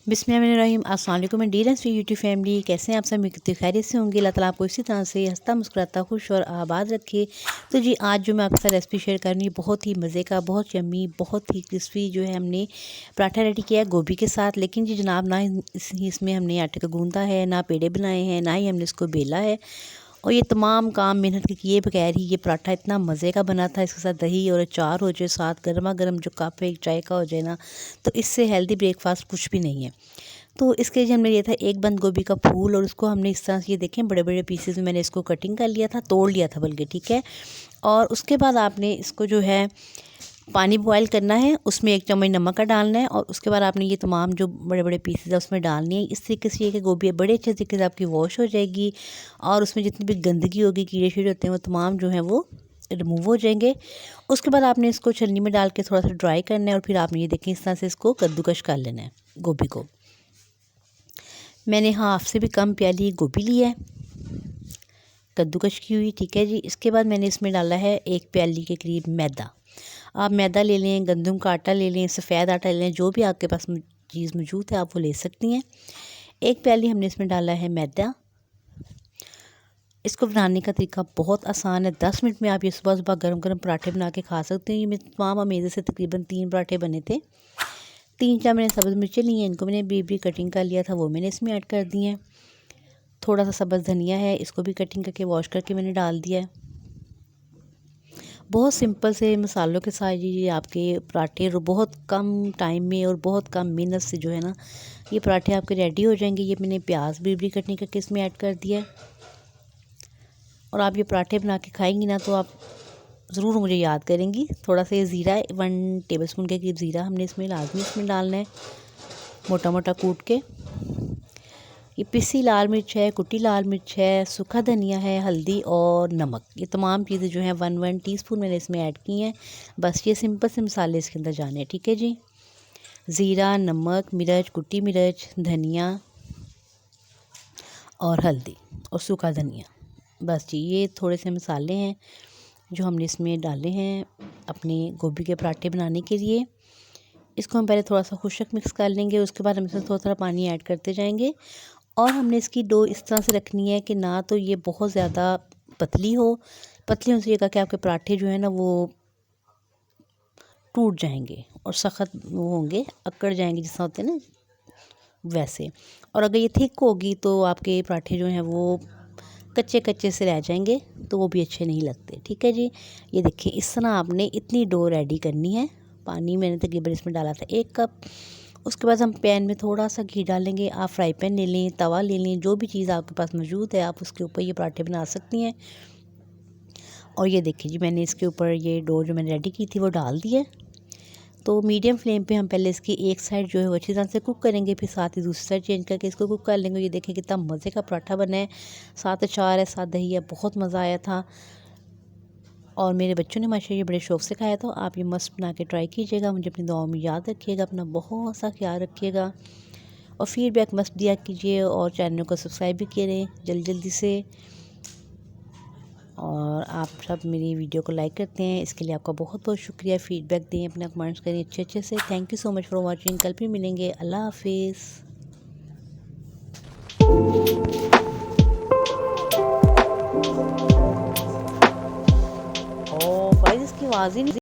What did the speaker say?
बिस्मिल्लाहिर्रहमानिर्रहीम। अस्सलाम वालेकुम डियर यूट्यूब फैमिली, कैसे हैं आप सब? कितनी खैरियत से होंगे। अल्लाह ताला आपको इसी तरह से हंसता मुस्कुराता खुश और आबाद रखे। तो जी आज जो मैं आपके साथ रेसिपी शेयर कर रही हूँ, बहुत ही मज़े का, बहुत यम्मी, बहुत ही क्रिस्पी जो है हमने पराठा रेडी किया है गोभी के साथ। लेकिन जी जनाब, ना इसमें हमने आटे का गूंदा है, ना पेड़े बनाए हैं, ना ही हमने इसको बेला है। और ये तमाम काम मेहनत के किए बगैर ही ये पराठा इतना मज़े का बना था। इसके साथ दही और अचार हो जाए, साथ गर्मा गर्म जो कप है चाय का हो जाए ना, तो इससे हेल्दी ब्रेकफास्ट कुछ भी नहीं है। तो इसके लिए हमने लिया था एक बंद गोभी का फूल, और उसको हमने इस तरह से, ये देखें, बड़े बड़े पीसेस में मैंने इसको कटिंग कर लिया था, तोड़ लिया था बल्कि, ठीक है। और उसके बाद आपने इसको जो है पानी बॉयल करना है, उसमें 1 चम्मच नमक का डालना है, और उसके बाद आपने ये तमाम जो बड़े बड़े पीसेस है उसमें डालनी है। इस तरीके से ये कि गोभी बड़े अच्छे तरीके से आपकी वॉश हो जाएगी, और उसमें जितनी भी गंदगी होगी, कीड़े शीड़े होते हैं, वो तमाम जो है वो रिमूव हो जाएंगे। उसके बाद आपने इसको छलनी में डाल के थोड़ा सा ड्राई करना है, और फिर आपने ये देखें इस तरह से इसको कद्दूकश कर लेना है गोभी को। मैंने हाफ से भी कम प्याली गोभी ली है कद्दूकश की हुई, ठीक है जी। इसके बाद मैंने इसमें डाला है 1 प्याली के करीब मैदा। आप मैदा ले लें, गंदम का आटा ले लें, सफ़ेद आटा ले लें, जो भी आपके पास चीज़ मौजूद है आप वो ले सकती हैं। 1 प्याली हमने इसमें डाला है मैदा। इसको बनाने का तरीका बहुत आसान है। 10 मिनट में आप ये सुबह सुबह गरम गरम पराठे बना के खा सकते हैं। ये मेरे तमाम मेज़े से तकरीबन 3 पराठे बने थे। 3-4 मैंने सब्ज़ मिर्चें ली हैं, इनको मैंने बीबी कटिंग कर लिया था, वो मैंने इसमें ऐड कर दी हैं। थोड़ा सा सब्ज़ धनिया है, इसको भी कटिंग करके वॉश करके मैंने डाल दिया है। बहुत सिंपल से मसालों के साथ ये आपके पराठे बहुत कम टाइम में और बहुत कम मेहनत से जो है ना, ये पराठे आपके रेडी हो जाएंगे। ये मैंने प्याज भी कटिंग करके इसमें ऐड कर दिया है। और आप ये पराठे बना के खाएंगी ना, तो आप ज़रूर मुझे याद करेंगी। थोड़ा सा ये ज़ीरा, 1 टेबलस्पून के करीब ज़ीरा हमने इसमें लाजमी इसमें डालना है, मोटा मोटा कूट के। ये पिसी लाल मिर्च है, कुटी लाल मिर्च है, सूखा धनिया है, हल्दी और नमक, ये तमाम चीज़ें जो हैं 1 टीस्पून मैंने इसमें ऐड की हैं। बस ये सिंपल से मसाले इसके अंदर जाने हैं, ठीक है जी। ज़ीरा, नमक, मिर्च, कुटी मिर्च, धनिया और हल्दी और सूखा धनिया, बस जी ये थोड़े से मसाले हैं जो हमने इसमें डाले हैं अपने गोभी के पराठे बनाने के लिए। इसको हम पहले थोड़ा सा खुशक मिक्स कर लेंगे, उसके बाद हम इसमें थोड़ा थोड़ा पानी ऐड करते जाएंगे। और हमने इसकी डो इस तरह से रखनी है कि ना तो ये बहुत ज़्यादा पतली हो। पतली होने से ये कहा कि आपके पराठे जो है ना वो टूट जाएंगे और सख्त वो होंगे, अकड़ जाएंगे जिस तरह होते हैं ना, वैसे। और अगर ये थिक होगी तो आपके पराठे जो हैं वो कच्चे कच्चे से रह जाएंगे, तो वो भी अच्छे नहीं लगते, ठीक है जी। ये देखिए इस तरह आपने इतनी डो रेडी करनी है। पानी मैंने तकरीबन इसमें डाला था 1 कप। उसके बाद हम पैन में थोड़ा सा घी डालेंगे। आप फ्राई पैन ले लें, तवा ले लें, जो भी चीज़ आपके पास मौजूद है आप उसके ऊपर ये पराठे बना सकती हैं। और ये देखिए जी, मैंने इसके ऊपर ये डो जो मैंने रेडी की थी वो डाल दी है। तो मीडियम फ्लेम पे हम पहले इसकी एक साइड जो है वो अच्छी तरह से कुक करेंगे, फिर साथ ही दूसरी साइड चेंज करके इसको कुक कर लेंगे। ये देखें कितना मज़े का पराठा बना है, साथ अचार है, साथ दही है, बहुत मज़ा आया था। और मेरे बच्चों ने माशाल्लाह ये बड़े शौक़ से खाया था। आप ये मस्त बना के ट्राई कीजिएगा, मुझे अपनी दुआओं में याद रखिएगा, अपना बहुत सा ख्याल रखिएगा और फीडबैक मस्त दिया कीजिए, और चैनल को सब्सक्राइब भी करें जल्दी से। और आप सब मेरी वीडियो को लाइक करते हैं, इसके लिए आपका बहुत बहुत शुक्रिया। फीडबैक दें, अपना कमेंट्स करें अच्छे से। Thank you so much for watching. कल फिर मिलेंगे। अल्लाह हाफिज़। ओ भाई, इसकी आवाज़ ही नहीं